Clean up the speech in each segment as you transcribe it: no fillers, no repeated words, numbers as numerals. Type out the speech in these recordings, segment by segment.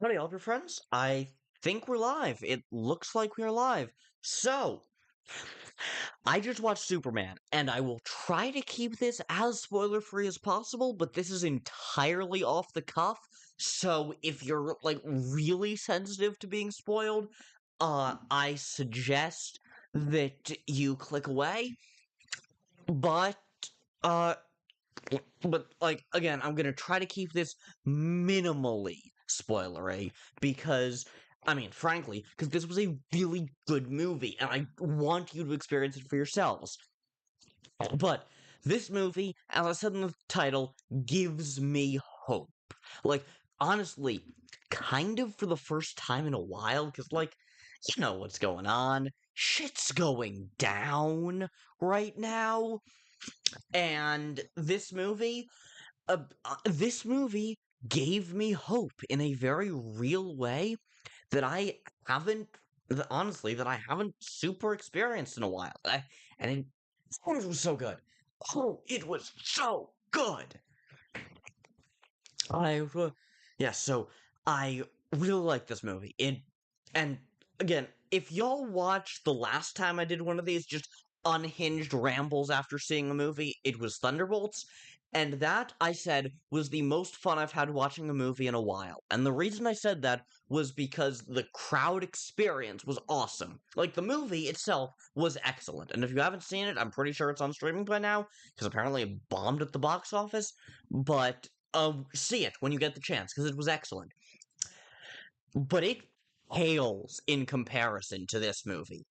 Howdy, all your friends. I think we're live. It looks like we're live. So, I just watched Superman, and I will try to keep this as spoiler free as possible, but this is entirely off the cuff. So, if you're like really sensitive to being spoiled, I suggest that you click away. But, uh, but like again, I'm gonna try to keep this minimally spoilery because I mean, frankly, because this was a really good movie, and I want you to experience it for yourselves. But this movie, as I said in the title, gives me hope. Like, honestly, kind of for the first time in a while, because, like, you know what's going on. Shit's going down right now. And this movie gave me hope in a very real way that I haven't, honestly, that I haven't super experienced in a while. And it was so good. Oh, it was so good. I, yeah, so I really like this movie. And again, if y'all watched the last time I did one of these, just unhinged rambles after seeing a movie, it was Thunderbolts. And that, I said, was the most fun I've had watching a movie in a while. And the reason I said that was because the crowd experience was awesome. Like, the movie itself was excellent. And if you haven't seen it, I'm pretty sure it's on streaming by now, because apparently it bombed at the box office. But see it when you get the chance, because it was excellent. But it pales in comparison to this movie.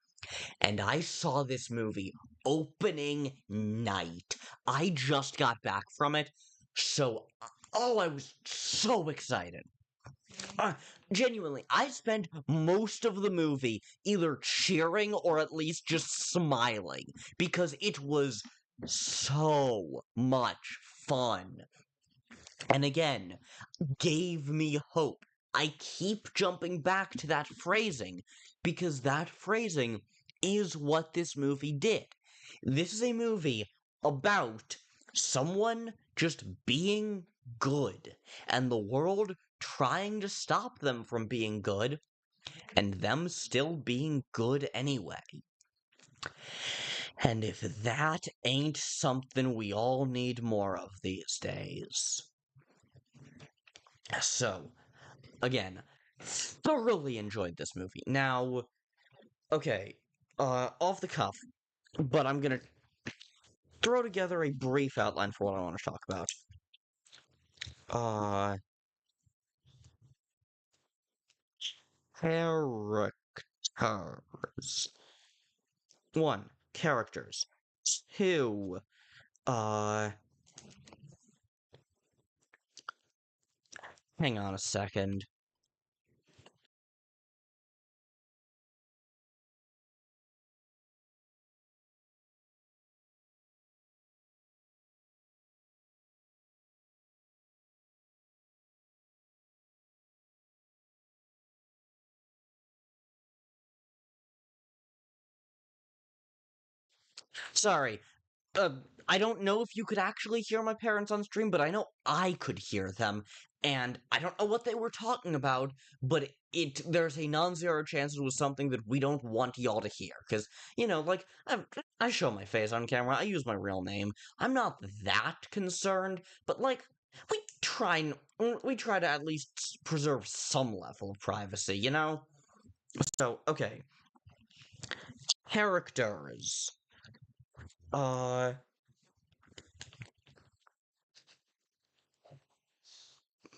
And I saw this movie opening night. I just got back from it, so I was so excited. Uh, Genuinely, I spent most of the movie either cheering or at least just smiling because it was so much fun. And again, gave me hope. I keep jumping back to that phrasing because that phrasing is what this movie did. This is a movie about someone just being good and the world trying to stop them from being good and them still being good anyway. And if that ain't something we all need more of these days. So, again, thoroughly enjoyed this movie. Now, okay, off the cuff, but I'm gonna throw together a brief outline for what I want to talk about. Uh, Characters. One, characters. Two, uh, hang on a second. Sorry, uh, I don't know if you could actually hear my parents on stream, but I know I could hear them, and I don't know what they were talking about, but there's a non-zero chance it was something that we don't want y'all to hear, because, you know, like, I show my face on camera, I use my real name, I'm not that concerned, but, like, we try to at least preserve some level of privacy, you know? So, okay. Characters. Uh,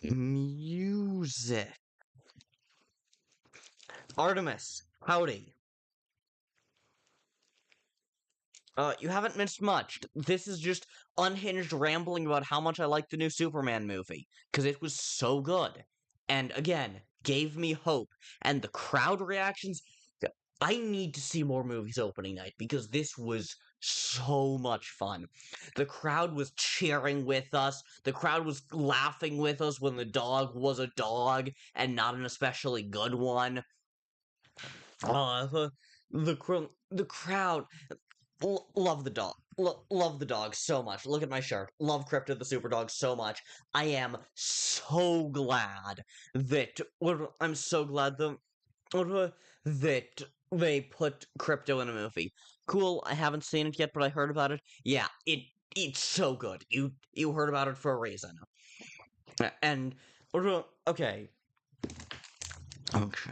Music. Artemis, howdy. You haven't missed much. This is just unhinged rambling about how much I like the new Superman movie, because it was so good. And again, gave me hope. And the crowd reactions, I need to see more movies opening night, because this was so much fun. The crowd was cheering with us, the crowd was laughing with us when the dog was a dog, and not an especially good one. The crowd love the dog. love the dog so much. Look at my shirt. Love Crypto the Super Dog so much. I am so glad that I'm so glad that they put Crypto in a movie. Cool. I haven't seen it yet, but I heard about it. Yeah, it's so good. You heard about it for a reason. And okay. Okay.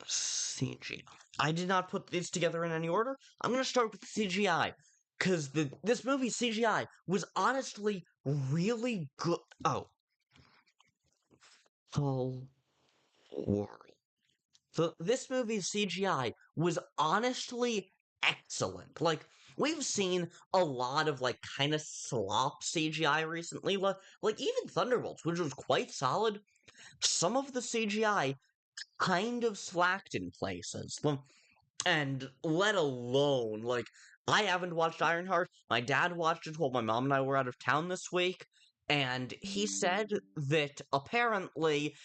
CGI. I did not put these together in any order. I'm gonna start with CGI. Because this movie's CGI was honestly really good. Oh. Full world. This movie's CGI was honestly excellent. Like, we've seen a lot of, like, kind of slop CGI recently. Like, even Thunderbolts, which was quite solid. Some of the CGI kind of slacked in places. And let alone, like, I haven't watched Ironheart. My dad watched it while my mom and I were out of town this week, and he said that apparently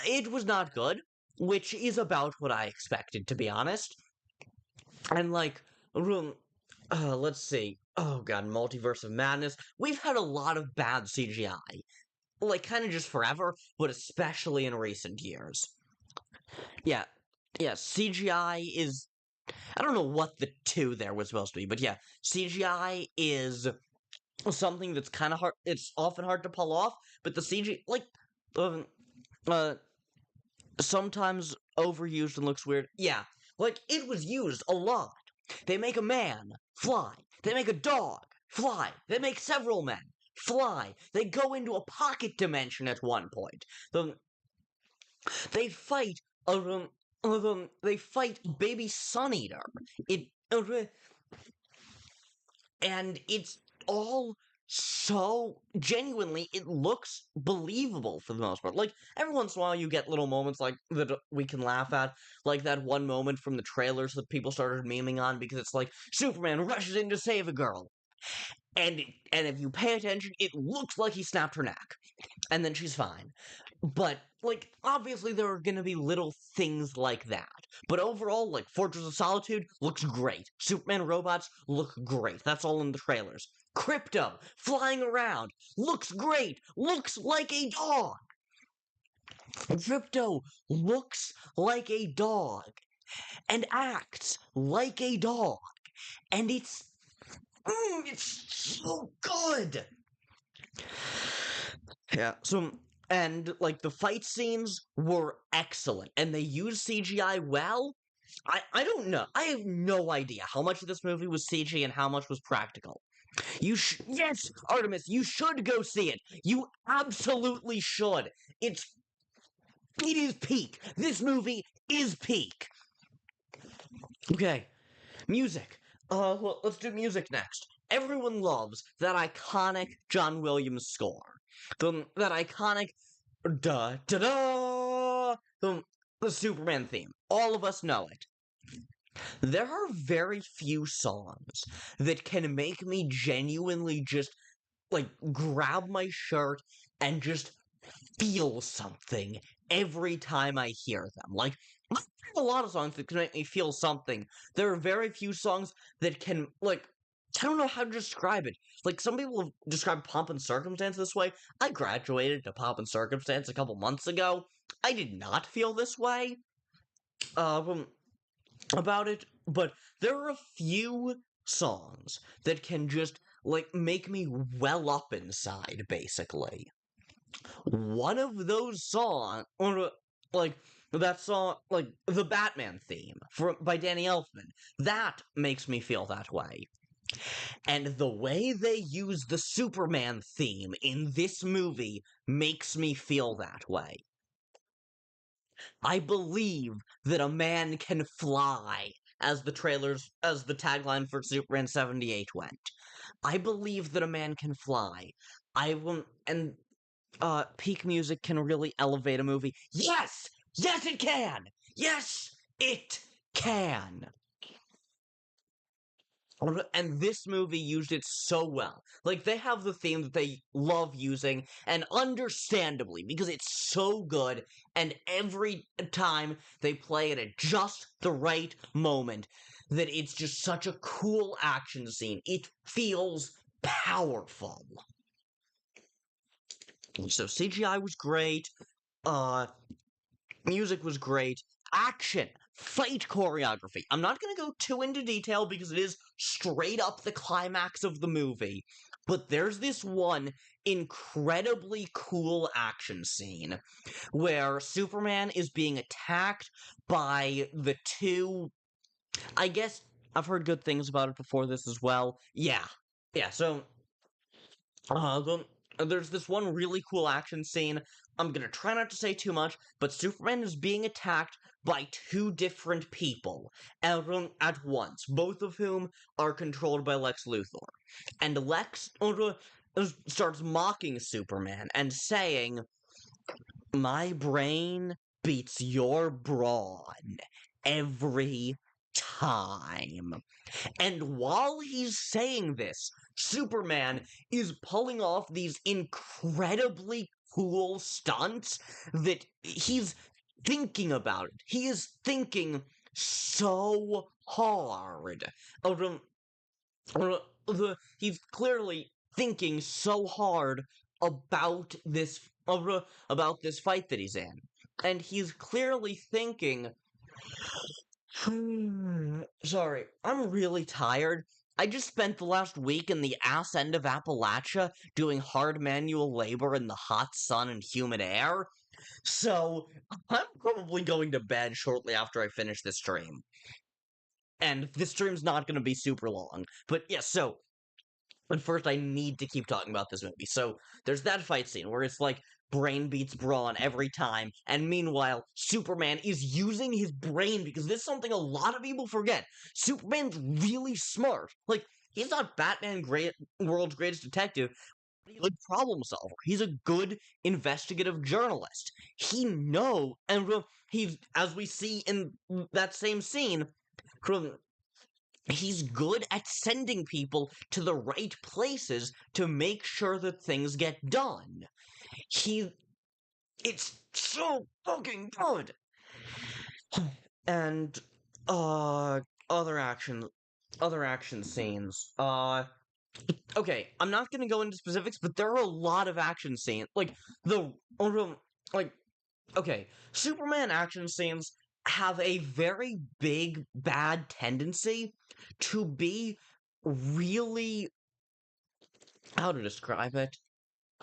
it was not good, which is about what I expected, to be honest. And, like, let's see. Oh god, Multiverse of Madness. We've had a lot of bad CGI. Like, kind of just forever, but especially in recent years. Yeah, CGI is... I don't know what the two there was supposed to be, but yeah, CGI is something that's kind of hard. It's often hard to pull off, but the CGI, like, uh, sometimes overused and looks weird. Yeah, like, it was used a lot. They make a man fly. They make a dog fly. They make several men fly. They go into a pocket dimension at one point. They fight they fight Baby Sun Eater. And it's all so genuinely, it looks believable for the most part. Like, every once in a while you get little moments like that we can laugh at, like that one moment from the trailers that people started memeing on because it's like Superman rushes in to save a girl. And if you pay attention, it looks like he snapped her neck. And then she's fine. But, like, obviously there are gonna be little things like that. But overall, like, Fortress of Solitude looks great. Superman robots look great. That's all in the trailers. Crypto, flying around, looks great. Looks like a dog. Crypto looks like a dog. And acts like a dog. And it's so good. Yeah, so... And, like, the fight scenes were excellent, and they used CGI well. I don't know. I have no idea how much of this movie was CG and how much was practical. Yes, Artemis, you should go see it. You absolutely should. It is peak. This movie is peak. Okay, music. Well, let's do music next. Everyone loves that iconic John Williams score. That iconic da-da-da, the Superman theme. All of us know it. There are very few songs that can make me genuinely just, like, grab my shirt and just feel something every time I hear them. Like, I have a lot of songs that can make me feel something. There are very few songs that can, like, I don't know how to describe it. Like, some people have described Pomp and Circumstance this way. I graduated to Pomp and Circumstance a couple months ago. I did not feel this way about it, but there are a few songs that can just, like, make me well up inside, basically. One of those songs, like, that song, like, the Batman theme by Danny Elfman, that makes me feel that way. And the way they use the Superman theme in this movie makes me feel that way. I believe that a man can fly, as the tagline for Superman 78 went. I believe that a man can fly. Peak music can really elevate a movie. Yes! Yes, it can! Yes, it can! And this movie used it so well. Like, they have the theme that they love using, and understandably, because it's so good, and every time they play it at just the right moment, that it's just such a cool action scene. It feels powerful. So CGI was great, music was great, action, fight choreography. I'm not going to go too into detail because it is straight up the climax of the movie, but there's this one incredibly cool action scene where Superman is being attacked by the two. I guess I've heard good things about it before this as well. Yeah. Yeah, so there's this one really cool action scene. I'm gonna try not to say too much, but Superman is being attacked by two different people at once, both of whom are controlled by Lex Luthor. And Lex starts mocking Superman and saying, "My brain beats your brawn every time." And while he's saying this, Superman is pulling off these incredibly cool stunts that he's thinking about it. He is thinking so hard. Um, he's clearly thinking so hard about this about this fight that he's in. And he's clearly thinking, sorry, I'm really tired. I just spent the last week in the ass end of Appalachia doing hard manual labor in the hot sun and humid air. So, I'm probably going to bed shortly after I finish this stream. And this stream's not going to be super long. But yeah, so, but first I need to keep talking about this movie. So, there's that fight scene where it's like, brain beats brawn every time, and meanwhile, Superman is using his brain because this is something a lot of people forget. Superman's really smart. Like, he's not Batman, world's greatest detective, but he's a problem solver. He's a good investigative journalist. He knows, and he's, as we see in that same scene, he's good at sending people to the right places to make sure that things get done. It's so fucking good. And other action scenes. Okay, I'm not gonna go into specifics, but there are a lot of action scenes. Like like okay, Superman action scenes have a very big bad tendency to be really, how to describe it,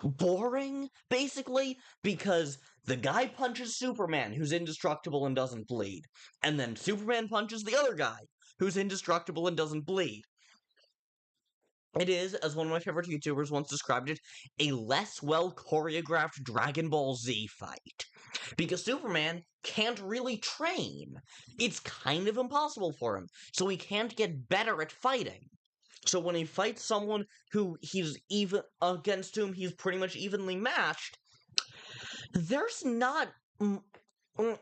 boring, basically, because the guy punches Superman, who's indestructible and doesn't bleed, and then Superman punches the other guy, who's indestructible and doesn't bleed. It is, as one of my favorite YouTubers once described it, a less well choreographed Dragon Ball Z fight. Because Superman can't really train. It's kind of impossible for him, so he can't get better at fighting. So when he fights someone who he's even against whom he's pretty much evenly matched, there's not.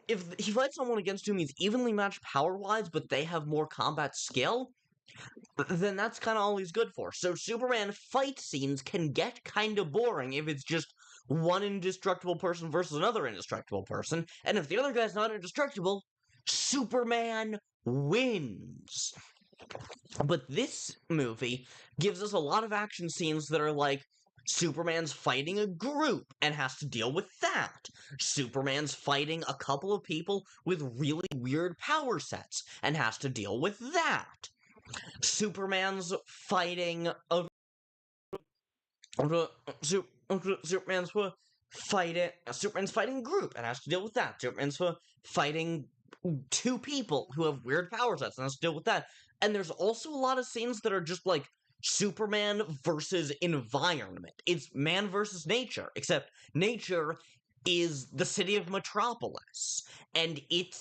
If he fights someone against whom he's evenly matched power-wise, but they have more combat skill, then that's kind of all he's good for. So Superman fight scenes can get kind of boring if it's just one indestructible person versus another indestructible person, and if the other guy's not indestructible, Superman wins. But this movie gives us a lot of action scenes that are like, Superman's fighting a group and has to deal with that. Superman's fighting a couple of people with really weird power sets and has to deal with that. Superman's fighting Superman's fighting group and has to deal with that. Superman's fighting two people who have weird power sets and has to deal with that. And there's also a lot of scenes that are just like Superman versus environment. It's man versus nature, except nature is the city of Metropolis. And he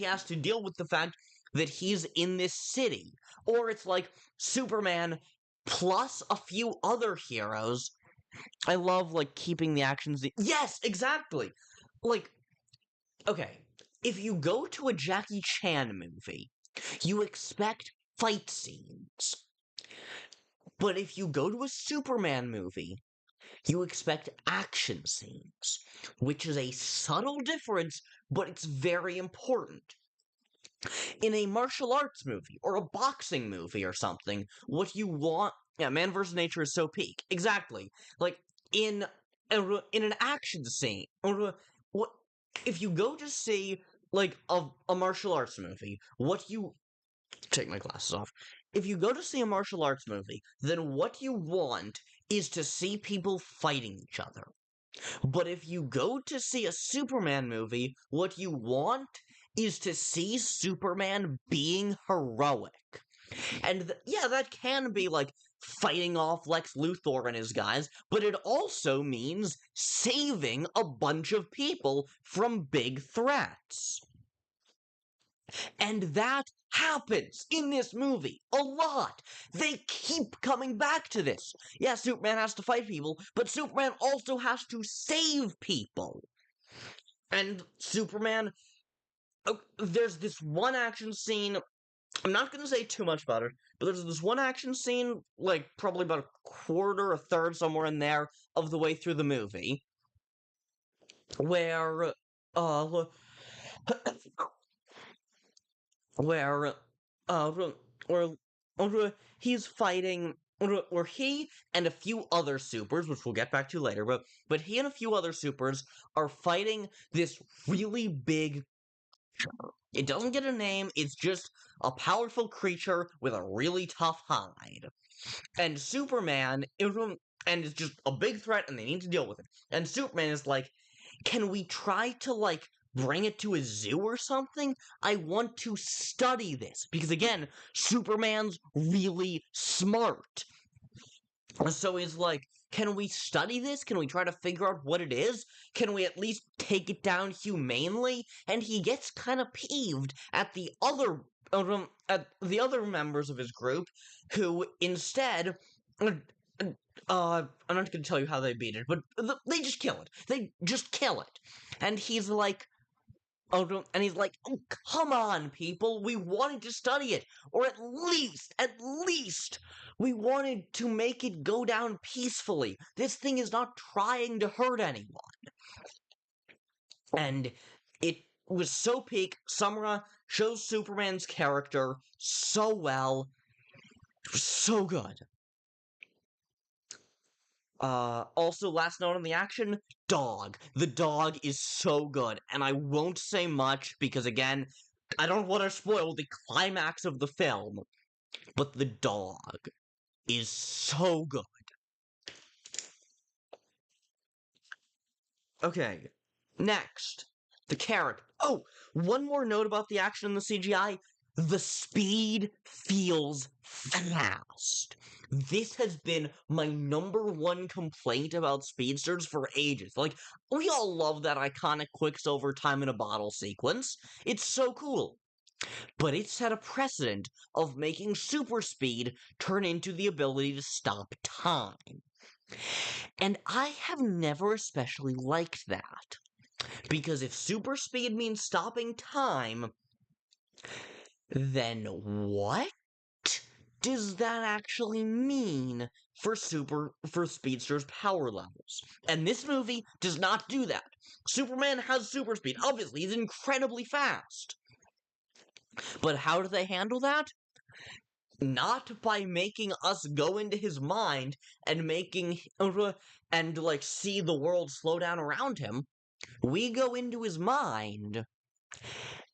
has to deal with the fact that he's in this city. Or it's like Superman plus a few other heroes. I love, like, keeping the actions. Yes, exactly! Like, okay, if you go to a Jackie Chan movie, you expect fight scenes. But if you go to a Superman movie, you expect action scenes, which is a subtle difference, but it's very important. In a martial arts movie, or a boxing movie or something, what you want... Yeah, Man vs. Nature is so peak. Exactly. Like, in an action scene, or what... If you go to see, like, a martial arts movie, what you... Take my glasses off. If you go to see a martial arts movie, then what you want is to see people fighting each other. But if you go to see a Superman movie, what you want is to see Superman being heroic. And yeah, that can be like fighting off Lex Luthor and his guys, but it also means saving a bunch of people from big threats. And that happens in this movie a lot. They keep coming back to this. Yeah, Superman has to fight people, but Superman also has to save people. And Superman... there's this one action scene... I'm not going to say too much about it, but there's this one action scene, like, probably about a quarter, a third, somewhere in there, of the way through the movie, where, where he's fighting, where he and a few other supers, which we'll get back to later, but he and a few other supers are fighting this really big creature. It doesn't get a name, it's just a powerful creature with a really tough hide. And Superman, and it's just a big threat and they need to deal with it. And Superman is like, can we try to, like, bring it to a zoo or something? I want to study this. Because again, Superman's really smart. So he's like, can we study this? Can we try to figure out what it is? Can we at least take it down humanely? And he gets kind of peeved at the other members of his group, who instead, I'm not going to tell you how they beat it, but they just kill it. They just kill it. And he's like, oh, come on, people, we wanted to study it, or at least, we wanted to make it go down peacefully. This thing is not trying to hurt anyone. And it was so peak. Samura shows Superman's character so well. It was so good. Also, last note on the action, dog. The dog is so good, and I won't say much because, again, I don't want to spoil the climax of the film, but the dog is so good. Okay, next, the character. Oh, one more note about the action and the CGI. The speed feels fast. This has been my #1 complaint about speedsters for ages. Like, we all love that iconic Quicksilver time in a bottle sequence. It's so cool. But it set a precedent of making super speed turn into the ability to stop time. And I have never especially liked that. Because if super speed means stopping time, then what does that actually mean for Speedster's power levels? And this movie does not do that. Superman has super speed. Obviously, he's incredibly fast. But how do they handle that? Not by making us go into his mind and see the world slow down around him. We go into his mind,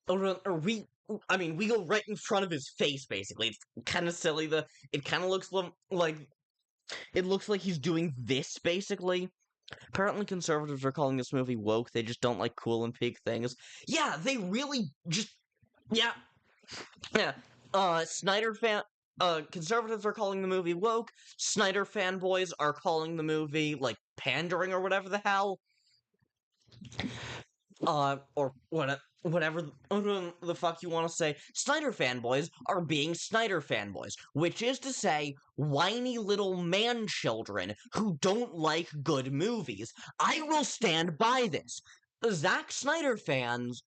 we go right in front of his face, basically. It's kind of silly. It kind of looks like he's doing this, basically. Apparently conservatives are calling this movie woke. They just don't like cool and peak things. Yeah, they really just... Yeah. Conservatives are calling the movie woke. Snyder fanboys are calling the movie, like, pandering or whatever the hell. Or whatever the fuck you want to say. Snyder fanboys are being Snyder fanboys, which is to say, whiny little man-children who don't like good movies. I will stand by this. Zack Snyder fans,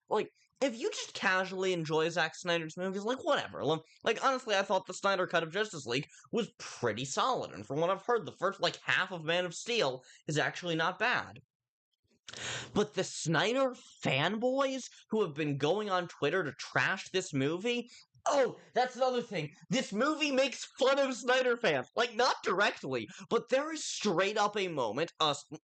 if you just casually enjoy Zack Snyder's movies, like, whatever. Like, honestly, I thought the Snyder Cut of Justice League was pretty solid, and from what I've heard, the first, like, half of Man of Steel is actually not bad. But the Snyder fanboys who have been going on Twitter to trash this movie. Oh, that's another thing. This movie makes fun of Snyder fans. Like, not directly, but there is straight up a moment,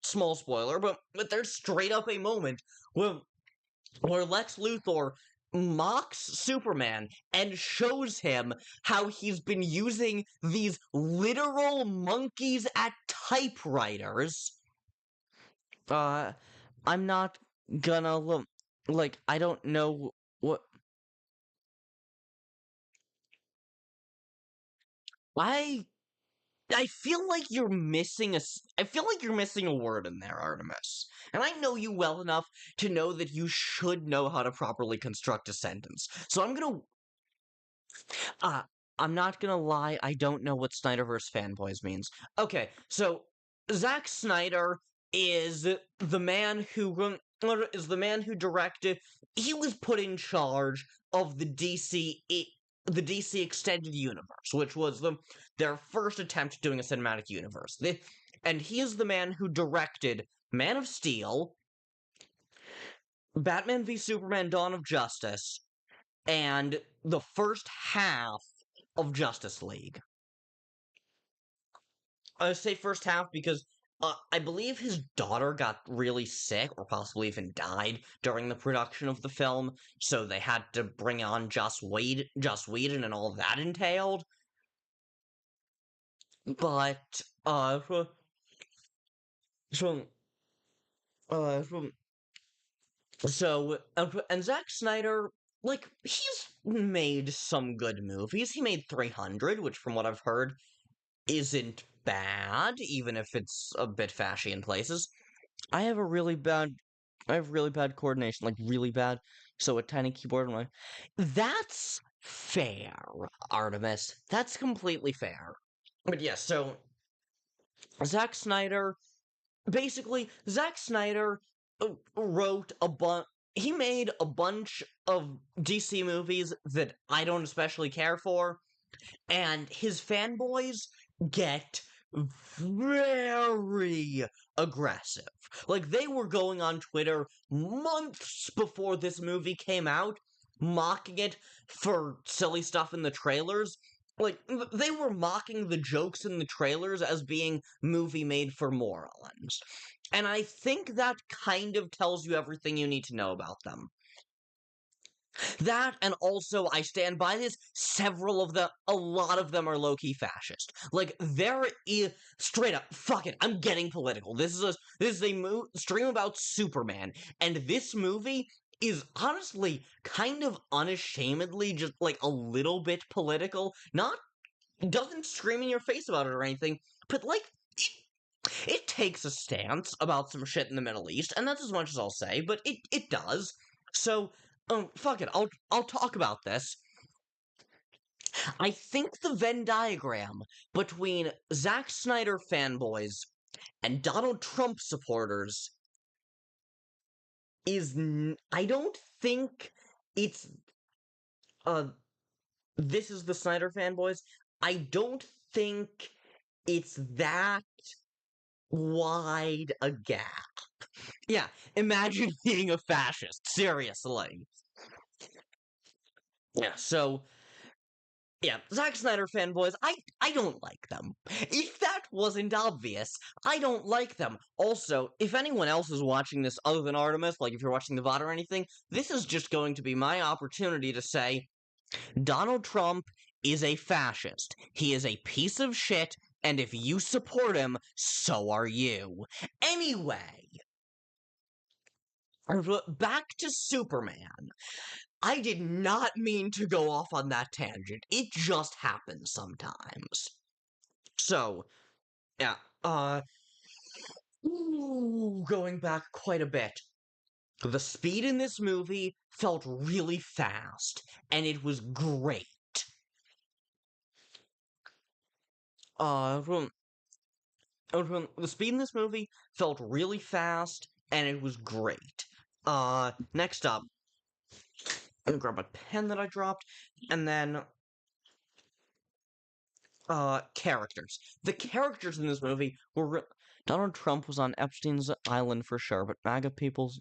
small spoiler, but there's straight up a moment where Lex Luthor mocks Superman and shows him how he's been using these literal monkeys at typewriters. I'm not gonna like, I don't know what I I feel like you're missing I feel like you're missing a word in there, Artemis. And I know you well enough to know that you should know how to properly construct a sentence. So uh I'm not gonna lie, I don't know what Snyderverse fanboys means. Okay, so Zack Snyder is the man who directed. He was put in charge of the DC Extended Universe, which was their first attempt at doing a cinematic universe. And he is the man who directed Man of Steel, Batman v Superman: Dawn of Justice, and the first half of Justice League. I say first half because I believe his daughter got really sick, or possibly even died during the production of the film, so they had to bring on Joss Whedon, and all that entailed. But so uh, and Zack Snyder, like, he's made some good movies. He made 300, which, from what I've heard, isn't bad, even if it's a bit fashy in places. I have really bad coordination, like, really bad. So a tiny keyboard on my. That's fair, Artemis. That's completely fair. But yeah, so Zack Snyder, basically, Zack Snyder wrote a bunch. He made a bunch of DC movies that I don't especially care for, and his fanboys get very aggressive. Like, they were going on Twitter months before this movie came out, mocking it for silly stuff in the trailers. Like, they were mocking the jokes in the trailers as being movie made for morons. And I think that kind of tells you everything you need to know about them. That, and also, I stand by this, a lot of them are low-key fascist. Like, there is, straight up, fuck it, I'm getting political. This is a stream about Superman, and this movie is honestly kind of unashamedly just, like, a little bit political. Doesn't scream in your face about it or anything, but, like, it takes a stance about some shit in the Middle East, and that's as much as I'll say, but it does. So, fuck it, I'll talk about this. I think the Venn diagram between Zack Snyder fanboys and Donald Trump supporters is, I don't think it's, this is the Snyder fanboys. I don't think it's that wide a gap. Yeah, imagine being a fascist, seriously. Yeah, so, yeah, Zack Snyder fanboys, I don't like them. If that wasn't obvious, I don't like them. Also, if anyone else is watching this other than Artemis, like if you're watching the VOD or anything, this is just going to be my opportunity to say, Donald Trump is a fascist. He is a piece of shit, and if you support him, so are you. Anyway, back to Superman. I did not mean to go off on that tangent. It just happens sometimes. So, yeah, going back quite a bit. The speed in this movie felt really fast, and it was great. The speed in this movie felt really fast, and it was great. Next up. Let me grab my pen that I dropped, and then characters. The characters in this movie were Donald Trump was on Epstein's island for sure, but MAGA people's.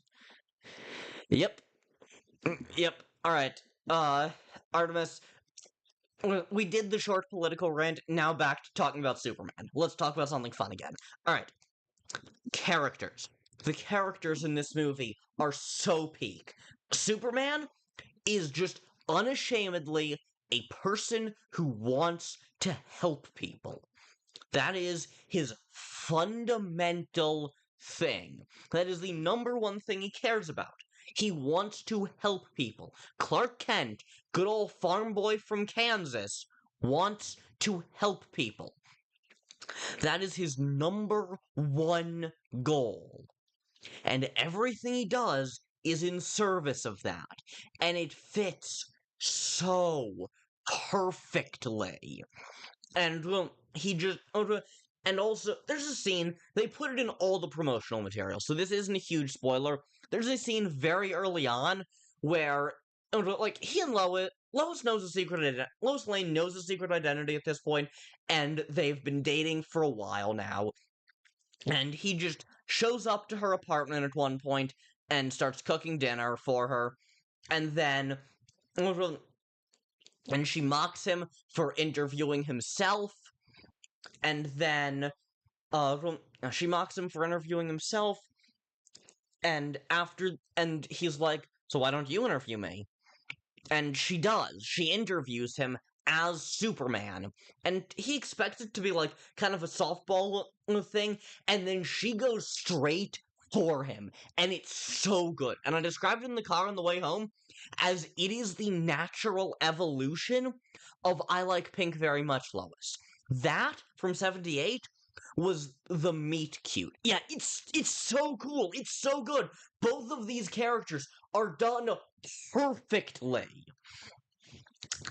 Yep, yep. All right. Artemis. We did the short political rant. Now back to talking about Superman. Let's talk about something fun again. All right. Characters. The characters in this movie are so peak. Superman is just unashamedly a person who wants to help people. That is his fundamental thing. That is the number one thing he cares about. He wants to help people. Clark Kent, good old farm boy from Kansas, wants to help people. That is his number one goal. And everything he does is in service of that. And it fits so perfectly. And he just and also there's a scene, they put it in all the promotional material, so this isn't a huge spoiler. There's a scene very early on where like he and Lois knows a secret Lois Lane knows a secret identity at this point, and they've been dating for a while now. And he just shows up to her apartment at one point and starts cooking dinner for her, and then and she mocks him for interviewing himself, and then she mocks him for interviewing himself, and he's like, so why don't you interview me? And she does. She interviews him as Superman, and he expects it to be like kind of a softball thing, and then she goes straight for him, and it's so good. And I described it in the car on the way home as it is the natural evolution of I Like Pink Very Much, Lois. That, from 78, was the meet cute. Yeah, it's so cool. It's so good. Both of these characters are done perfectly.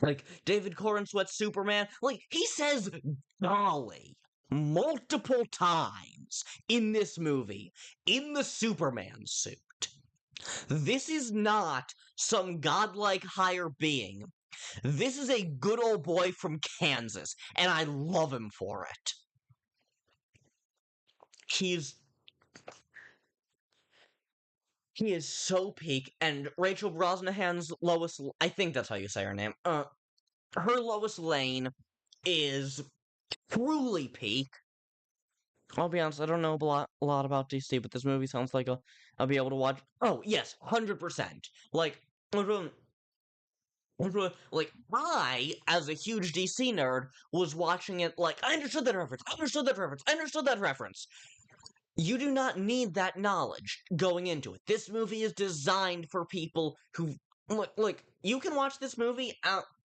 Like, David Corenswet's Superman, like, he says golly multiple times in this movie, in the Superman suit. This is not some godlike higher being. This is a good old boy from Kansas, and I love him for it. He is so peak, and Rachel Brosnahan's Lois, I think that's how you say her name, her Lois Lane is truly peak. I'll be honest, I don't know a lot about DC, but this movie sounds like I'll be able to watch. Oh, yes, 100%. Like, I, as a huge DC nerd, was watching it like, I understood that reference, I understood that reference, I understood that reference. You do not need that knowledge going into it. This movie is designed for people who, like, you can watch this movie,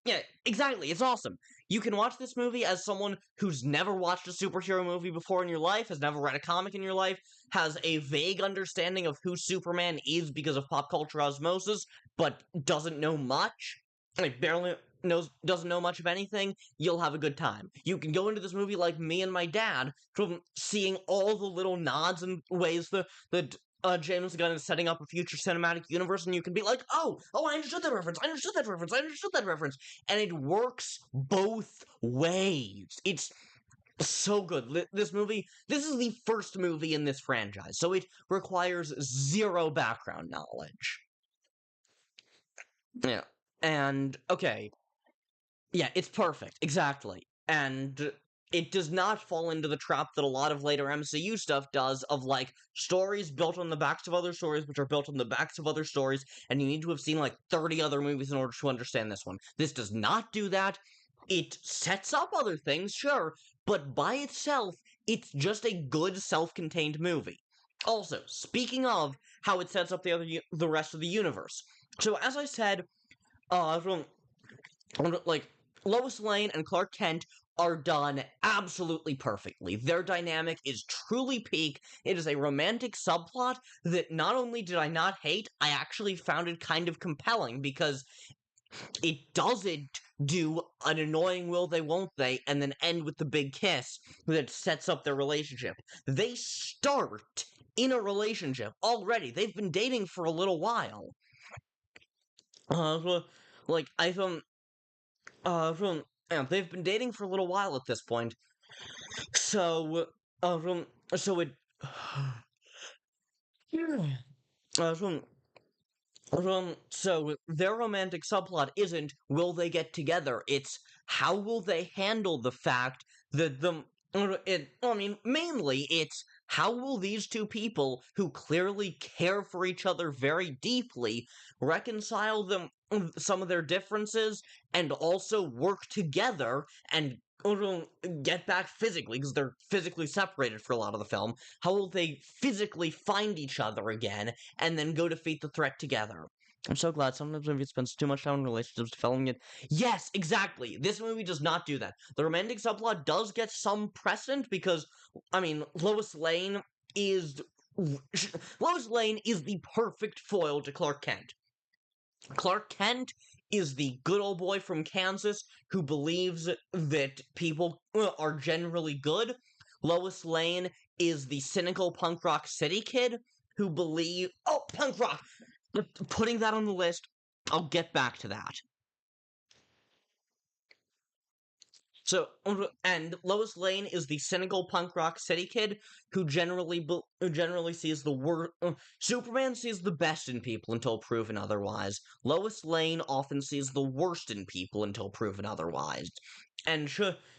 yeah, exactly, it's awesome. You can watch this movie as someone who's never watched a superhero movie before in your life, has never read a comic in your life, has a vague understanding of who Superman is because of pop culture osmosis, but doesn't know much, like, doesn't know much of anything. You'll have a good time. You can go into this movie like me and my dad, from seeing all the little nods and ways that James Gunn is setting up a future cinematic universe, and you can be like, oh, I understood that reference, I understood that reference, I understood that reference, and it works both ways. It's so good. This is the first movie in this franchise, so it requires zero background knowledge. Yeah. And, okay. Yeah, it's perfect. Exactly. And it does not fall into the trap that a lot of later MCU stuff does of, like, stories built on the backs of other stories, which are built on the backs of other stories, and you need to have seen, like, 30 other movies in order to understand this one. This does not do that. It sets up other things, sure, but by itself, it's just a good self-contained movie. Also, speaking of how it sets up the rest of the universe. So, as I said, like, Lois Lane and Clark Kent are done absolutely perfectly. Their dynamic is truly peak. It is a romantic subplot that not only did I not hate, I actually found it kind of compelling, because it doesn't do an annoying will they won't they and then end with the big kiss that sets up their relationship. They start in a relationship already. They've been dating for a little while. so, like yeah, they've been dating for a little while at this point. So, so it, so so their romantic subplot isn't will they get together, it's how will they handle the fact that I mean, mainly it's how will these two people who clearly care for each other very deeply reconcile some of their differences and also work together and get back physically because they're physically separated for a lot of the film. How will they physically find each other again and then go defeat the threat together? I'm so glad sometimes movie spends too much time in relationships developing it. Yes, exactly. This movie does not do that. The romantic subplot does get some precedent because, I mean, is Lois Lane is the perfect foil to Clark Kent. Clark Kent is the good old boy from Kansas who believes that people are generally good. Lois Lane is the cynical punk rock city kid who punk rock. Putting that on the list, I'll get back to that. So, and Lois Lane is the cynical punk rock city kid who generally sees the worst. Superman sees the best in people until proven otherwise. Lois Lane often sees the worst in people until proven otherwise. And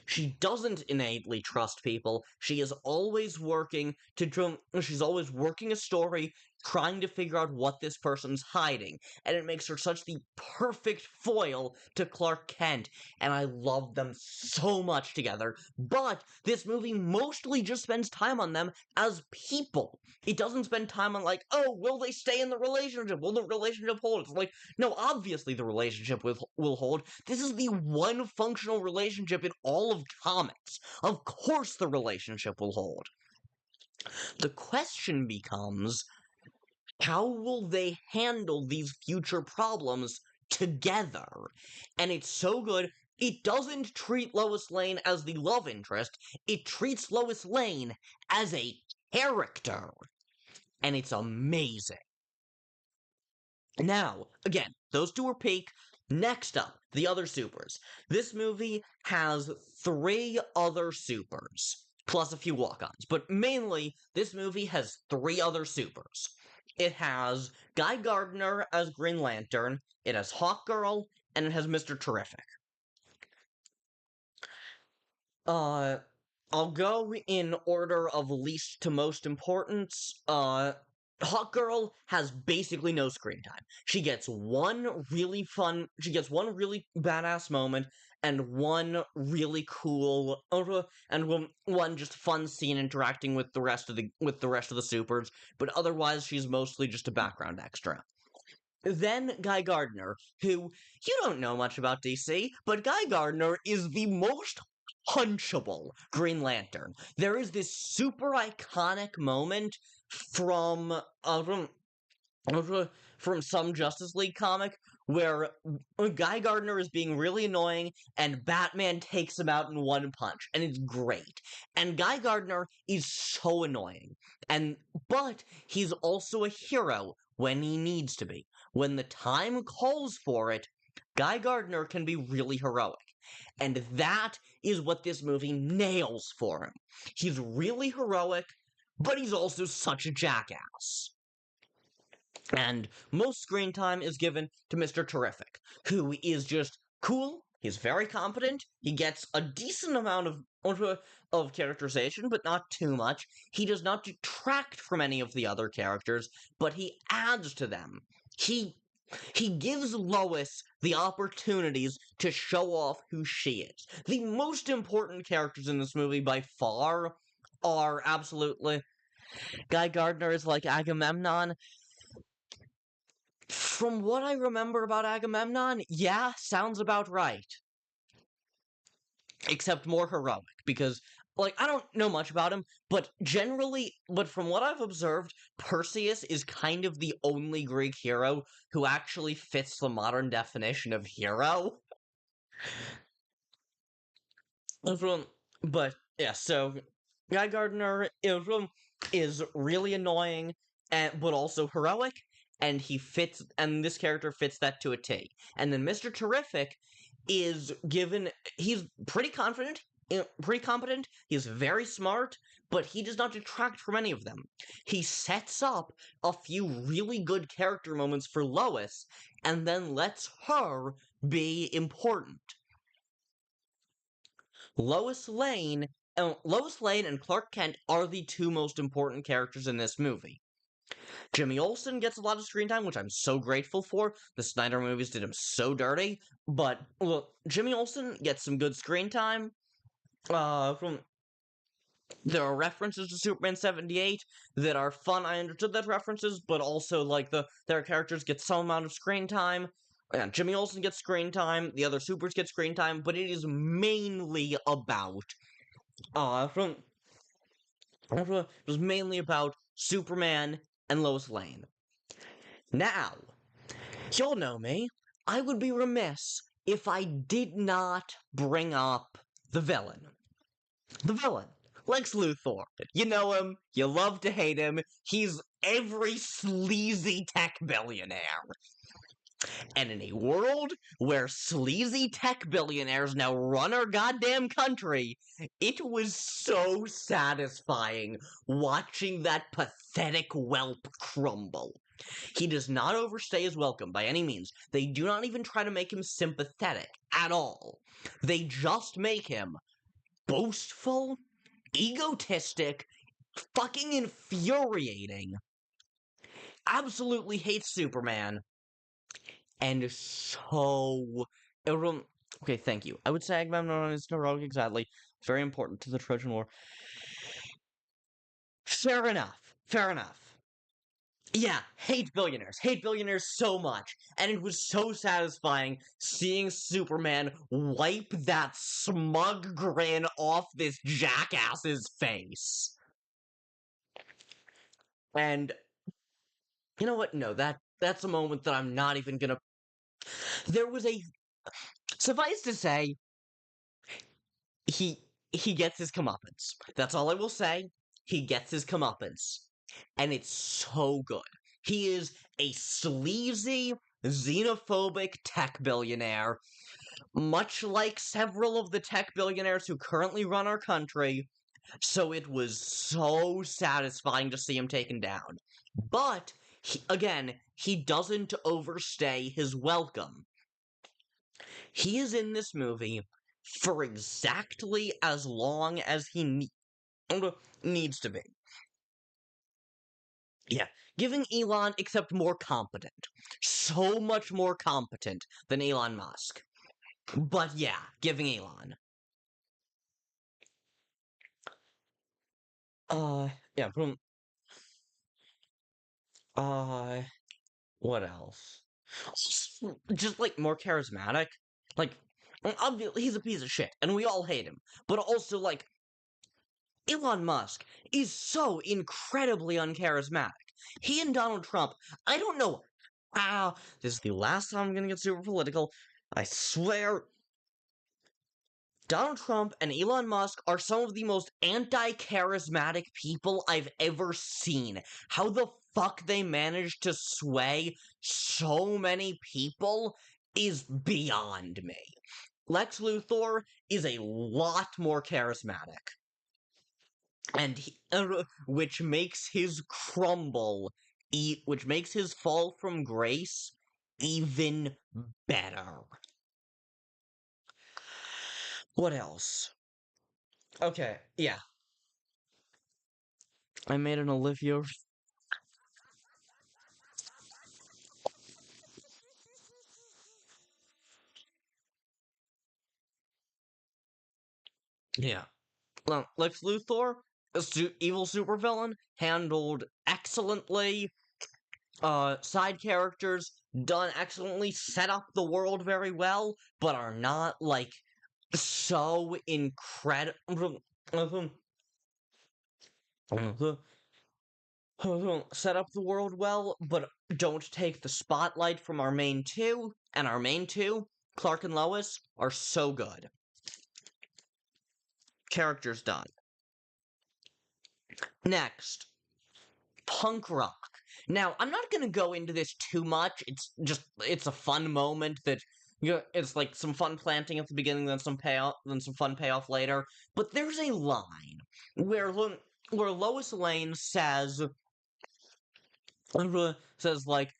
she doesn't innately trust people. She is always working she's always working a story, trying to figure out what this person's hiding. And it makes her such the perfect foil to Clark Kent, and I love them so much together. But this movie mostly just spends time on them as people. It doesn't spend time on, like, oh, will they stay in the relationship? Will the relationship hold? It's like, no, obviously the relationship will hold. This is the one functional relationship in all of comics. Of course the relationship will hold. The question becomes, how will they handle these future problems together? And it's so good. It doesn't treat Lois Lane as the love interest, it treats Lois Lane as a character. And it's amazing. Now, again, those two are peak. Next up, the other supers. This movie has 3 other supers, plus a few walk-ons. But mainly, this movie has 3 other supers. It has Guy Gardner as Green Lantern, it has Hawkgirl, and it has Mr. Terrific. I'll go in order of least to most importance. Hawkgirl has basically no screen time. She gets one really badass moment, and one really cool, and one just fun scene interacting with the rest of the supers. But otherwise, she's mostly just a background extra. Then Guy Gardner, who you don't know much about DC, but Guy Gardner is the most punchable Green Lantern. There is this super iconic moment from from some Justice League comic where Guy Gardner is being really annoying and Batman takes him out in one punch, and it's great. And Guy Gardner is so annoying, but he's also a hero when he needs to be. When the time calls for it, Guy Gardner can be really heroic. And that is what this movie nails for him. He's really heroic, but he's also such a jackass. And most screen time is given to Mr. Terrific, who is just cool, he's very competent, he gets a decent amount of characterization, but not too much. He does not detract from any of the other characters, but he adds to them. He gives Lois the opportunities to show off who she is. The most important characters in this movie by far are absolutely... Guy Gardner is like Agamemnon. From what I remember about Agamemnon, yeah, sounds about right. Except more heroic, because, like, I don't know much about him, but from what I've observed, Perseus is kind of the only Greek hero who actually fits the modern definition of hero. But, yeah, so, Guy Gardner is really annoying, but also heroic, and this character fits that to a T. And then Mr. Terrific is given, he's pretty competent, he's very smart, but he does not detract from any of them. He sets up a few really good character moments for Lois, and then lets her be important. Lois Lane and Clark Kent are the two most important characters in this movie. Jimmy Olsen gets a lot of screen time, which I'm so grateful for. The Snyder movies did him so dirty. But, look, Jimmy Olsen gets some good screen time. There are references to Superman 78 that are fun. I understood those references, but also, like, their characters get some amount of screen time. Yeah, Jimmy Olsen gets screen time, the other supers get screen time, but it is mainly about, it was mainly about Superman and Lois Lane. Now, you'll know me. I would be remiss if I did not bring up the villain. The villain. Lex Luthor. You know him, you love to hate him, he's every sleazy tech billionaire. And in a world where sleazy tech billionaires now run our goddamn country, it was so satisfying watching that pathetic whelp crumble. He does not overstay his welcome by any means. They do not even try to make him sympathetic at all. They just make him boastful, egotistic, fucking infuriating, absolutely hates Superman, and so... Okay, thank you. I would say Agamemnon is heroic, exactly. Very important to the Trojan War. Fair enough. Yeah, hate billionaires so much, and it was so satisfying seeing Superman wipe that smug grin off this jackass's face. And, you know what, no, that's a moment that I'm not even gonna... There was a... Suffice to say, he gets his comeuppance. That's all I will say. He gets his comeuppance. And it's so good. He is a sleazy, xenophobic tech billionaire, much like several of the tech billionaires who currently run our country, so it was so satisfying to see him taken down. But, he doesn't overstay his welcome. He is in this movie for exactly as long as he needs to be. Yeah, giving Elon, except more competent. So much more competent than Elon Musk. But yeah, giving Elon. Yeah, what else? Just, like, more charismatic. Like, obviously, he's a piece of shit, and we all hate him. But also, like, Elon Musk is so incredibly uncharismatic. He and Donald Trump, I don't know how. This is the last time I'm gonna get super political. I swear. Donald Trump and Elon Musk are some of the most anti-charismatic people I've ever seen. How the fuck they managed to sway so many people is beyond me. Lex Luthor is a lot more charismatic. And which makes his which makes his fall from grace even better. What else? Okay, yeah. I made an Olivia... Yeah. Lex Luthor, evil supervillain, handled excellently. Side characters done excellently, set up the world very well, but are not, like, so incredible. Set up the world well, but don't take the spotlight from our main two, and our main two, Clark and Lois, are so good. Characters done. Next, punk rock. Now, I'm not gonna go into this too much. It's a fun moment that it's like some fun planting at the beginning, then some payoff, then some fun payoff later. But there's a line where Lois Lane says like,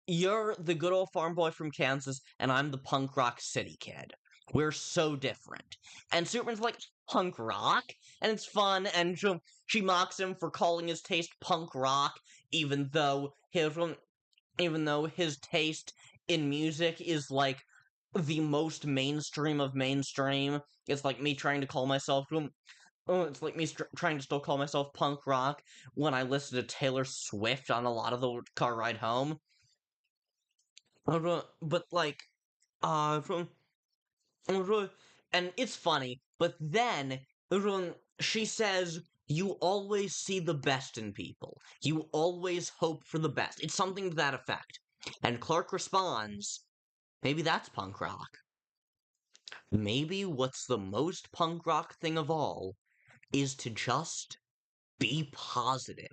"You're the good old farm boy from Kansas, and I'm the punk rock city kid. We're so different." And Superman's like, "Punk rock?" And it's fun, and she mocks him for calling his taste punk rock, even though his taste in music is like the most mainstream of mainstream. It's like me trying to call myself it's like me trying to still call myself punk rock when I listen to Taylor Swift on a lot of the car ride home. But like, from and it's funny. But then she says, "You always see the best in people. You always hope for the best." It's something to that effect. And Clark responds, "Maybe that's punk rock. Maybe what's the most punk rock thing of all is to just be positive."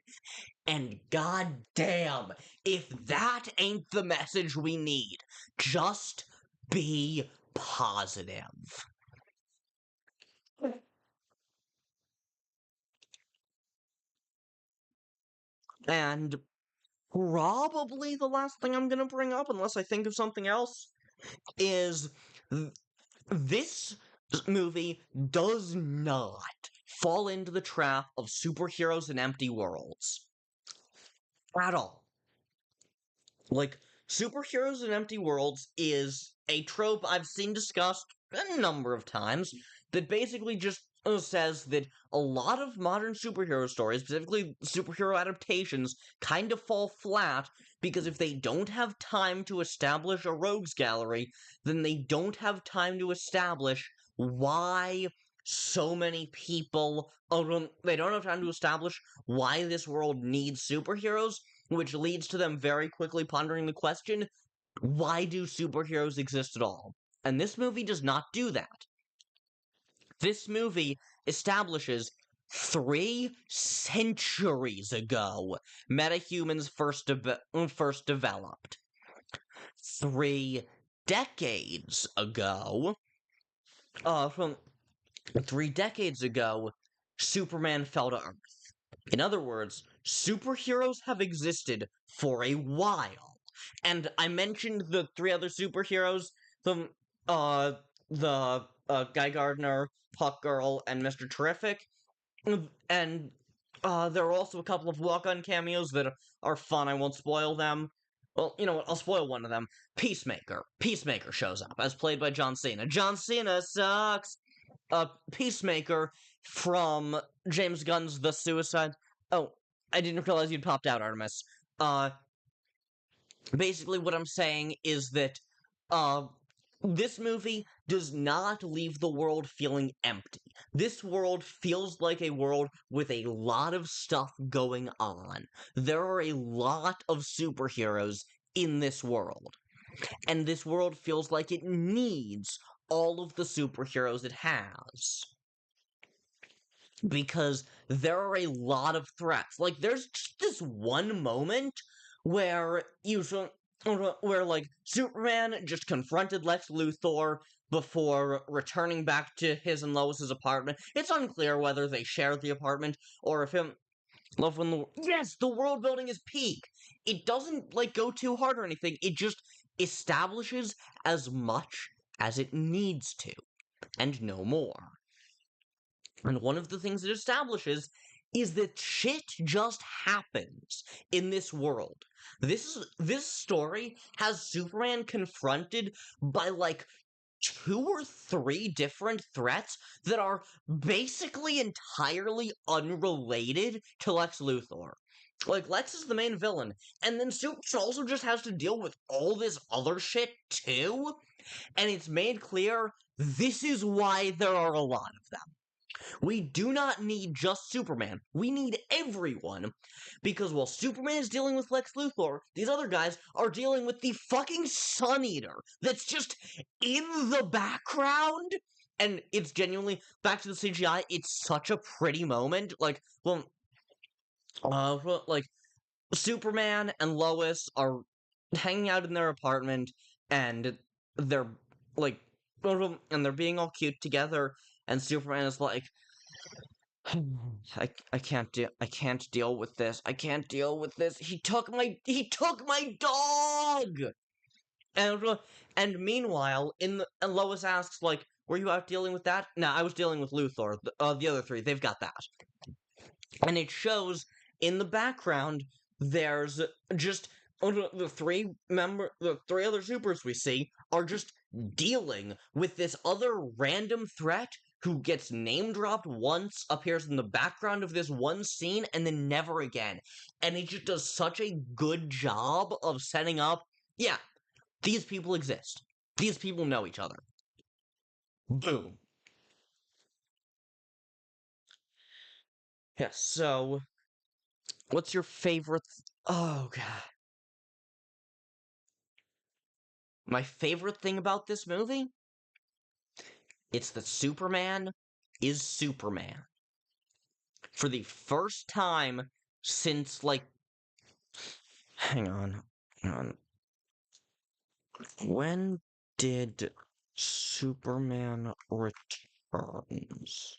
And goddamn, if that ain't the message we need, just be positive. And probably the last thing I'm gonna bring up, unless I think of something else, is this movie does not fall into the trap of superheroes and empty worlds. At all. Like, superheroes and empty worlds is a trope I've seen discussed a number of times that basically just says that a lot of modern superhero stories, specifically superhero adaptations, kind of fall flat because if they don't have time to establish a rogues gallery, then they don't have time to establish why so many people. They don't have time to establish why this world needs superheroes, which leads to them very quickly pondering the question, why do superheroes exist at all? And this movie does not do that. This movie establishes 3 centuries ago metahumans first developed. 3 decades ago, from 3 decades ago, Superman fell to Earth. In other words, superheroes have existed for a while. And I mentioned the 3 other superheroes, the Guy Gardner, Puck Girl, and Mr. Terrific. And there are also a couple of walk-on cameos that are fun. I won't spoil them. Well, you know what? I'll spoil one of them. Peacemaker. Peacemaker shows up, as played by John Cena. John Cena sucks! Peacemaker from James Gunn's The Suicide. Oh, I didn't realize you'd popped out, Artemis. Basically what I'm saying is that, this movie does not leave the world feeling empty. This world feels like a world with a lot of stuff going on. There are a lot of superheroes in this world. And this world feels like it needs all of the superheroes it has. Because there are a lot of threats. Like, there's just this one moment where like Superman just confronted Lex Luthor before returning back to his and Lois's apartment. It's unclear whether they share the apartment or if him love when the world building is peak. It doesn't like go too hard or anything. It just establishes as much as it needs to and no more. And one of the things it establishes is that shit just happens in this world. This story has Superman confronted by like 2 or 3 different threats that are basically entirely unrelated to Lex Luthor. Like, Lex is the main villain, and then Superman also just has to deal with all this other shit too, and it's made clear this is why there are a lot of them. We do not need just Superman. We need everyone. Because while Superman is dealing with Lex Luthor, these other guys are dealing with the fucking Sun Eater that's just in the background. And it's genuinely, back to the CGI, it's such a pretty moment. Like, well, like, Superman and Lois are hanging out in their apartment, and they're like, and they're being all cute together, and Superman is like, I can't deal with this. I can't deal with this. He took my dog. And meanwhile, and Lois asks, like, were you out dealing with that? No, I was dealing with Luthor. The other three, they've got that. And it shows in the background, there's just the three other supers we see are just dealing with this other random threat who gets name dropped once, appears in the background of this one scene, and then never again. And it just does such a good job of setting up, yeah, these people exist. These people know each other. Boom. Yeah, so what's your favorite oh god. My favorite thing about this movie? It's that Superman is Superman. For the first time since, like, hang on. Hang on. When did Superman Returns?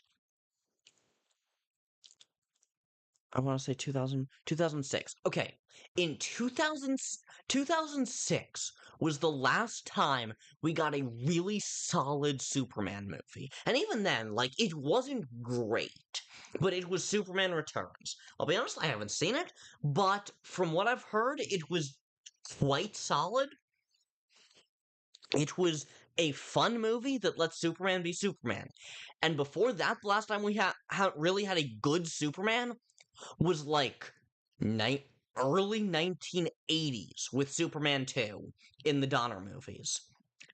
I want to say 2006. Okay. In 2006 was the last time we got a really solid Superman movie. And even then, like, it wasn't great, but it was Superman Returns. I'll be honest, I haven't seen it, but from what I've heard, it was quite solid. It was a fun movie that lets Superman be Superman. And before that, the last time we really had a good Superman was like early 1980s with Superman 2 in the Donner movies.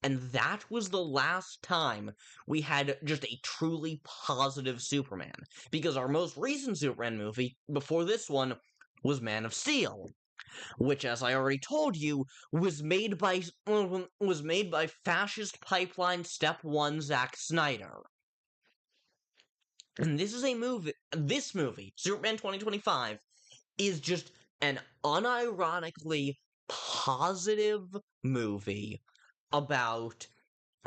And that was the last time we had just a truly positive Superman. Because our most recent Superman movie, before this one, was Man of Steel, which, as I already told you, was made by fascist pipeline Step 1 Zack Snyder. And this movie, Superman 2025, is just an unironically positive movie about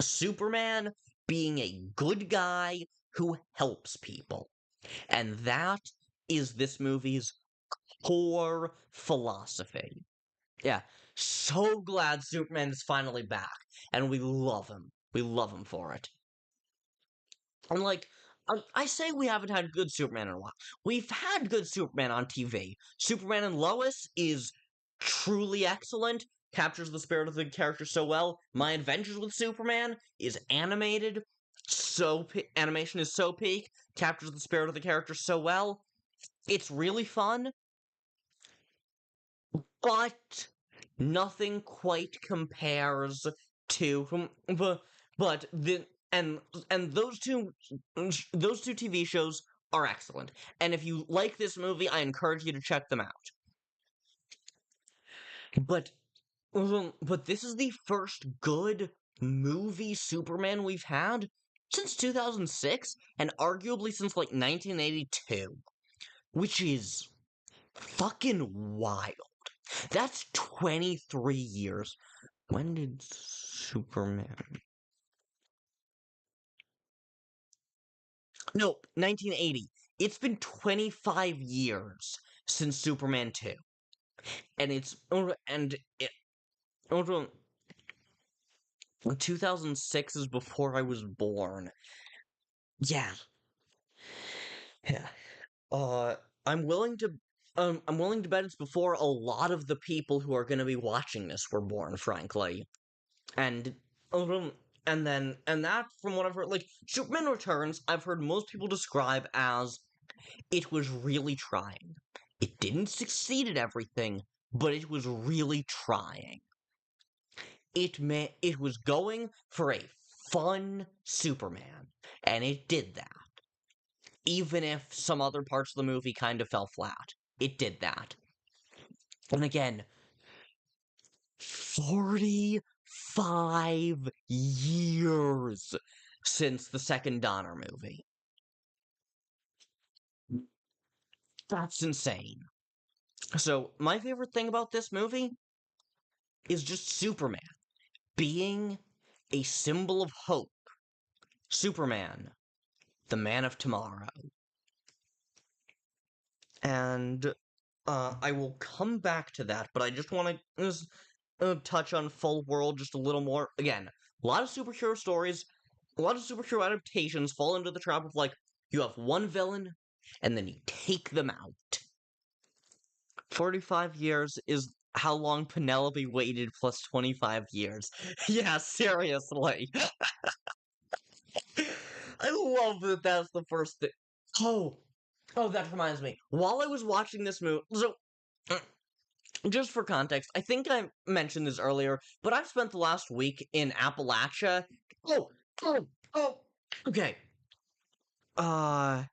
Superman being a good guy who helps people. And that is this movie's core philosophy. Yeah, so glad Superman is finally back, and we love him. We love him for it. And, like, I say we haven't had good Superman in a while. We've had good Superman on TV. Superman and Lois is truly excellent, captures the spirit of the character so well. My Adventures with Superman is animated, animation is so peak, captures the spirit of the character so well. It's really fun, but nothing quite compares to but the and those two TV shows are excellent. And if you like this movie, I encourage you to check them out. But this is the first good movie Superman we've had since 2006 and arguably since like 1982, which is fucking wild. That's 23 years. When did Superman? Nope, 1980. It's been 25 years since Superman 2. And it's and it 2006 is before I was born. Yeah. Yeah. Uh I'm willing to I'm willing to bet it's before a lot of the people who are going to be watching this were born, frankly. And that, from what I've heard, like, Superman Returns, I've heard most people describe as it was really trying. It didn't succeed at everything, but it was really trying. It was going for a fun Superman, and it did that. Even if some other parts of the movie kind of fell flat, it did that. And again, 45 years since the second Donner movie. That's insane. So, my favorite thing about this movie is just Superman being a symbol of hope. Superman, the man of tomorrow. And I will come back to that, but I just want to just touch on Full World just a little more. Again, a lot of superhero stories, a lot of superhero adaptations fall into the trap of like, you have one villain, and then you take them out. 45 years is how long Penelope waited plus 25 years. Yeah, seriously. I love that that's the first thing. Oh, that reminds me. While I was watching this movie, so just for context, I think I mentioned this earlier, but I've spent the last week in Appalachia. Oh, oh, oh. Okay. Uh,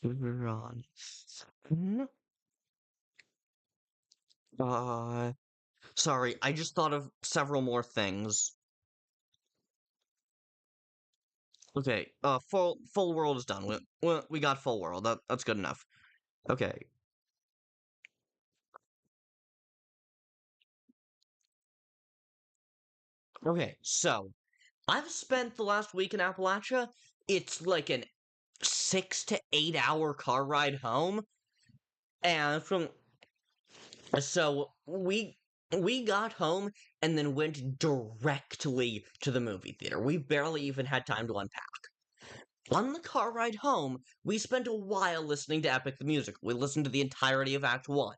on. Uh, sorry, I just thought of several more things. Okay, full world is done. We got full world. That's good enough. Okay. Okay, so I've spent the last week in Appalachia. It's like an 6 to 8 hour car ride home, and from so we got home and then went directly to the movie theater. We barely even had time to unpack. On the car ride home, we spent a while listening to Epic the Music. We listened to the entirety of Act 1.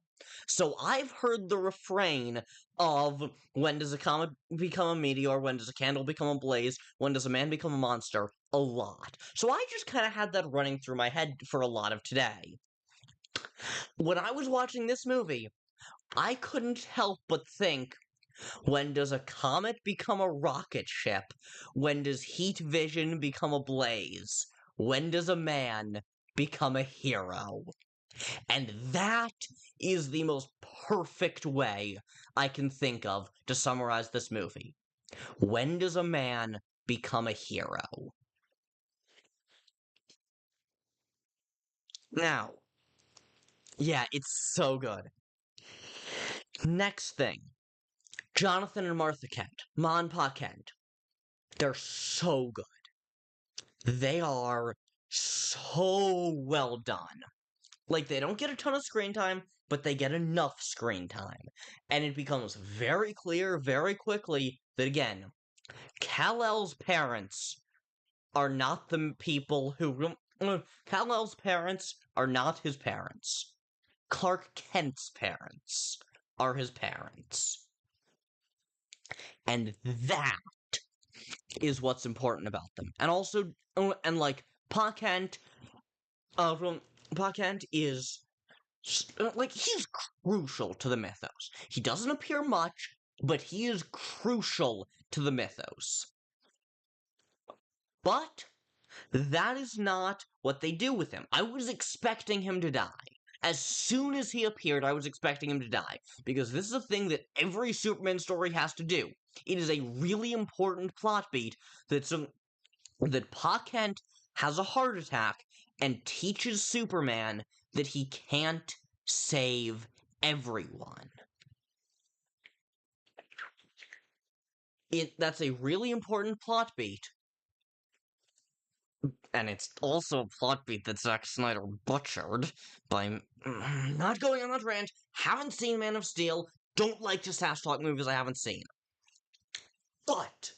So I've heard the refrain of when does a comet become a meteor, when does a candle become a blaze, when does a man become a monster, a lot. So I just kind of had that running through my head for a lot of today. When I was watching this movie, I couldn't help but think, when does a comet become a rocket ship? When does heat vision become a blaze? When does a man become a hero? And that is the most perfect way I can think of to summarize this movie. When does a man become a hero? Now, yeah, it's so good. Next thing, Jonathan and Martha Kent, Ma and Pa Kent. They're so good. They are so well done. Like, they don't get a ton of screen time, but they get enough screen time. And it becomes very clear very quickly that, again, Kal-El's parents are not the people who. Kal-El's parents are not his parents. Clark Kent's parents are his parents. And that is what's important about them. And also, and like, Pa Kent, Pa Kent is, like, he's crucial to the mythos. He doesn't appear much, but he is crucial to the mythos. But that is not what they do with him. I was expecting him to die. As soon as he appeared, I was expecting him to die. Because this is a thing that every Superman story has to do. It is a really important plot beat that Pa Kent has a heart attack and teaches Superman that he can't save everyone. That's a really important plot beat. And it's also a plot beat that Zack Snyder butchered by not going on that rant, haven't seen Man of Steel, don't like to sass talk movies I haven't seen. But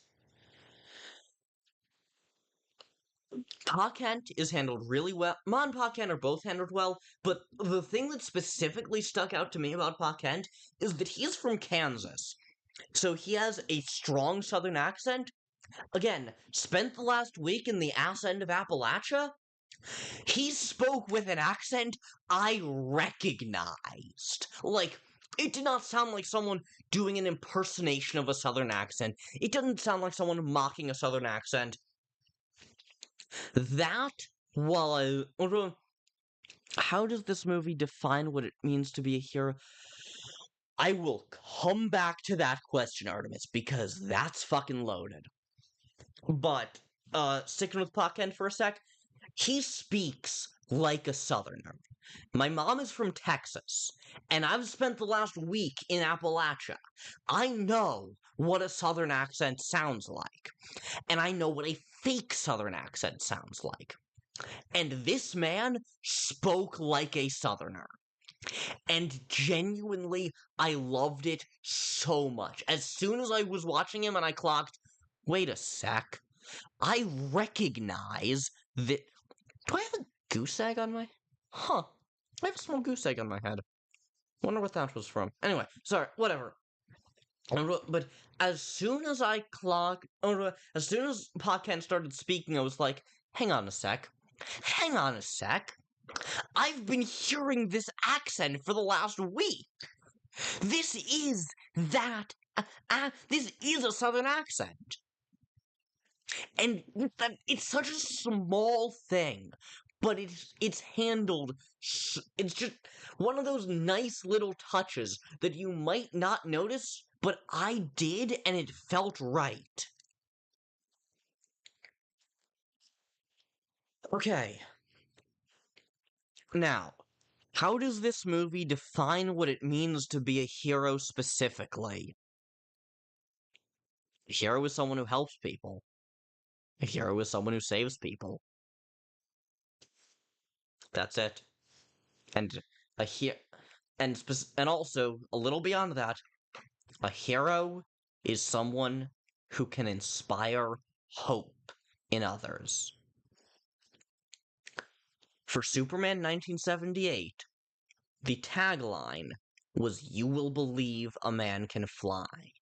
Pa Kent is handled really well. Ma and Pa Kent are both handled well, but the thing that specifically stuck out to me about Pa Kent is that he's from Kansas. So he has a strong southern accent. Again, spent the last week in the ass end of Appalachia. He spoke with an accent I recognized. Like, it did not sound like someone doing an impersonation of a southern accent. It didn't sound like someone mocking a southern accent. That was. How does this movie define what it means to be a hero? I will come back to that question, Artemis, because that's fucking loaded. But, sticking with Pa Kent for a sec, He speaks like a Southerner. My mom is from Texas, and I've spent the last week in Appalachia. I know what a Southern accent sounds like, and I know what a fake Southern accent sounds like. And this man spoke like a Southerner. And genuinely, I loved it so much. As soon as I was watching him and I clocked, wait a sec, I recognize that. Do I have a goose egg on my. Huh. I have a small goose egg on my head. Wonder what that was from. Anyway, sorry, whatever. But as soon as I clocked. As soon as Podcan started speaking, I was like, hang on a sec. Hang on a sec. I've been hearing this accent for the last week. This is that. This is a Southern accent. And it's such a small thing, but it's handled. It's just one of those nice little touches that you might not notice, but I did, and it felt right. Okay. Now, how does this movie define what it means to be a hero specifically? A hero is someone who helps people. A hero is someone who saves people. That's it. And a hero, and also a little beyond that, a hero is someone who can inspire hope in others. For Superman 1978, the tagline was "You will believe a man can fly."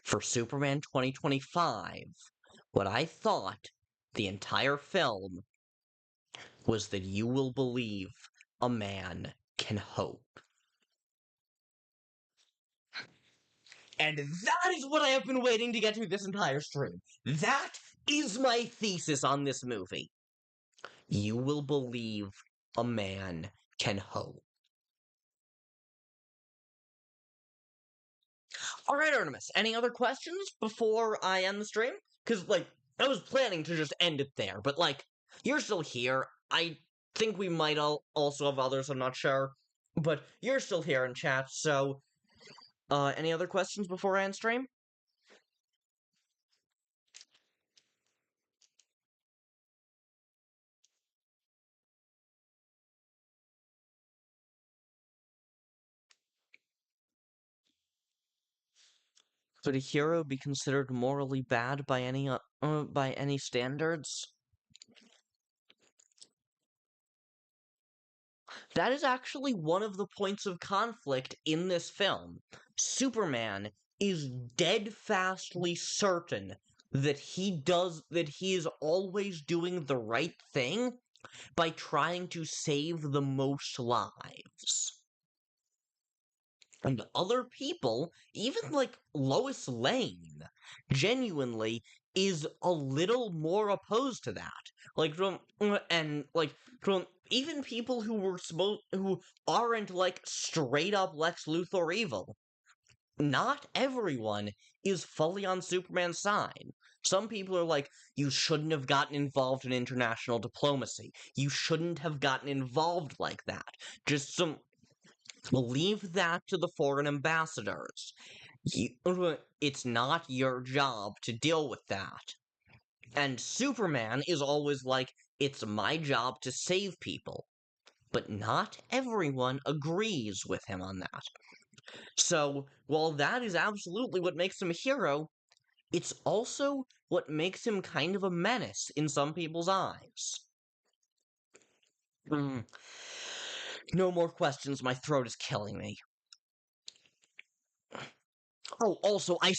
For Superman 2025, what I thought the entire film was that you will believe a man can hope. And that is what I have been waiting to get to this entire stream. That is my thesis on this movie. You will believe a man can hope. Alright, Artemis, any other questions before I end the stream? Because, I was planning to just end it there, but, you're still here. I think we might also have others, I'm not sure. But you're still here in chat, so, any other questions before I end stream? Could a hero be considered morally bad by any standards? That is actually one of the points of conflict in this film. Superman is deadfastly certain that he is always doing the right thing by trying to save the most lives. And other people, even Lois Lane, genuinely is a little more opposed to that. From even people who aren't straight up Lex Luthor evil. Not everyone is fully on Superman's side. Some people are like, you shouldn't have gotten involved in international diplomacy. You shouldn't have gotten involved like that. Just leave that to the foreign ambassadors. It's not your job to deal with that. And Superman is always like, it's my job to save people. But not everyone agrees with him on that. So, while that is absolutely what makes him a hero, it's also what makes him kind of a menace in some people's eyes. No more questions, my throat is killing me. Oh, also, I